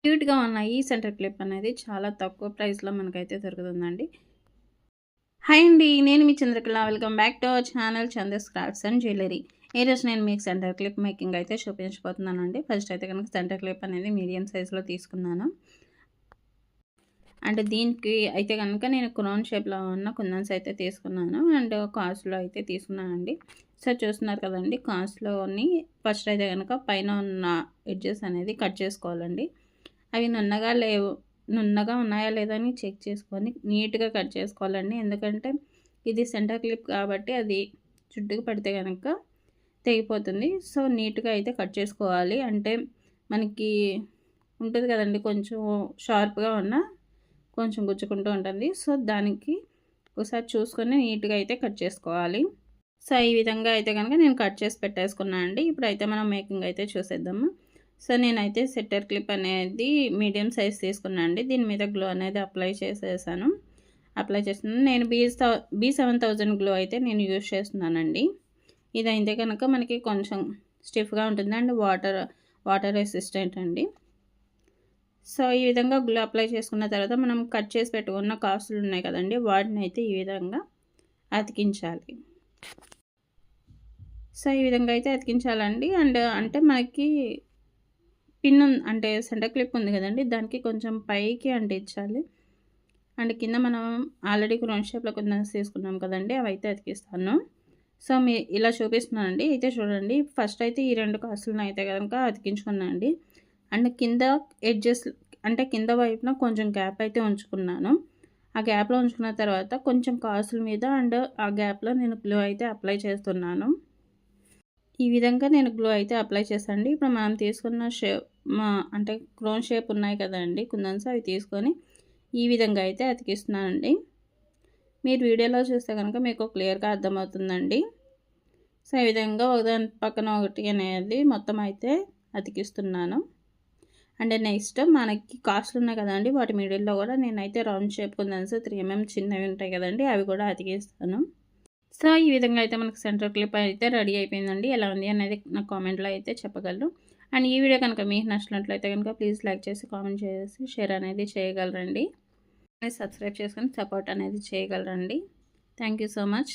క్యూట్గా ఉన్న ఈ సెంటర్ క్లిప్ అనేది చాలా తక్కువ ప్రైస్లో మనకైతే దొరుకుతుందండి. హాయ్ అండి, నేను మీ Chandrakala. Welcome back to our channel Chandas crafts and jewellery. ఈరోజు నేను మీకు సెంటర్ క్లిప్ మేకింగ్ అయితే చూపించబోతున్నానండి. ఫస్ట్ అయితే కనుక సెంటర్ క్లిప్ అనేది మీడియం సైజులో తీసుకున్నాను. అంటే దీనికి అయితే కనుక నేను క్రౌన్ షేప్లో ఉన్న కుందన్స్ అయితే తీసుకున్నాను అండ్ కాస్ట్లో అయితే తీసుకున్నానండి. సో చూస్తున్నారు కదండి, కాస్ట్లోని ఫస్ట్ అయితే కనుక పైన ఉన్న ఎడ్జెస్ అనేది కట్ చేసుకోవాలండి. అవి నున్నగా ఉన్నాయా లేదా అని చెక్ చేసుకొని నీట్గా కట్ చేసుకోవాలండి. ఎందుకంటే ఇది సెంటర్ క్లిప్ కాబట్టి అది చుట్టుకు పడితే కనుక తెగిపోతుంది. సో నీట్గా అయితే కట్ చేసుకోవాలి. అంటే మనకి ఉంటుంది కదండి, కొంచెం షార్ప్గా ఉన్న కొంచెం గుచ్చుకుంటూ ఉంటుంది. సో దానికి ఒకసారి చూసుకొని నీట్గా అయితే కట్ చేసుకోవాలి. సో ఈ విధంగా అయితే కనుక నేను కట్ చేసి పెట్టేసుకున్నాను అండి. ఇప్పుడైతే మనం మేకింగ్ అయితే చూసేద్దాము. సో నేనైతే సెట్టర్ క్లిప్ అనేది మీడియం సైజ్ తీసుకున్నాను అండి. దీని మీద గ్లో అనేది అప్లై చేసేసాను. నేను B7000 గ్లో అయితే నేను యూజ్ చేస్తున్నానండి. ఇదైతే కనుక మనకి కొంచెం స్టిఫ్గా ఉంటుంది అండ్ వాటర్ రెసిస్టెంట్ అండి. సో ఈ విధంగా గ్లో అప్లై చేసుకున్న తర్వాత మనం కట్ చేసి పెట్టుకున్న కాసులు ఉన్నాయి కదండి, వాటిని అయితే ఈ విధంగా అతికించాలి. సో ఈ విధంగా అయితే అతికించాలండి. అండ్ అంటే మనకి పిన్ అంటే సెంటర్ క్లిప్ ఉంది కదండి, దానికి కొంచెం పైకి అంటించాలి. అండ్ కింద మనం ఆల్రెడీ రౌండ్ షేప్లో కొంచెం తీసుకున్నాం కదండి, అవి అయితే అతికిస్తాను. సో ఇలా చూపిస్తున్నానండి. అయితే చూడండి, ఫస్ట్ అయితే ఈ 2 కాసులను అయితే కనుక అతికించుకున్నానండి. అండ్ కింద ఎడ్జెస్ అంటే కింద వైపున కొంచెం గ్యాప్ అయితే ఉంచుకున్నాను. ఆ గ్యాప్లో ఉంచుకున్న తర్వాత కొంచెం కాసుల మీద అండ్ ఆ గ్యాప్లో నేను గ్లూ అయితే అప్లై చేస్తున్నాను. ఈ విధంగా నేను గ్లూ అయితే అప్లై చేశానండి. ఇప్పుడు మనం తీసుకున్న అంటే క్రోన్ షేప్ ఉన్నాయి కదండి కుందన్స్, అవి తీసుకొని ఈ విధంగా అయితే అతికిస్తున్నానండి. మీరు వీడియోలో చూస్తే కనుక మీకు క్లియర్గా అర్థమవుతుందండి. సో ఈ విధంగా ఒకదాని పక్కన ఒకటి అనేది మొత్తం అయితే అతికిస్తున్నాను. అండ్ నెక్స్ట్ మనకి కాస్ట్లు ఉన్నాయి కదండి, వాటి మిడిల్లో కూడా నేనైతే రౌండ్ షేప్ కుందన్స్ 3mm చిన్నవి ఉంటాయి కదండి, అవి కూడా అతికిస్తాను. సో ఈ విధంగా అయితే మనకు సెంటర్ క్లిప్ అయితే రెడీ అయిపోయిందండి. ఎలా ఉంది అనేది నా కామెంట్లో అయితే చెప్పగలరు. అండ్ ఈ వీడియో కనుక మీకు నచ్చినట్లయితే కనుక ప్లీజ్ లైక్ చేసి, కామెంట్ చేసి, షేర్ అనేది చేయగలరండి. సబ్స్క్రైబ్ చేసుకొని సపోర్ట్ అనేది చేయగలరండి. Thank you so much.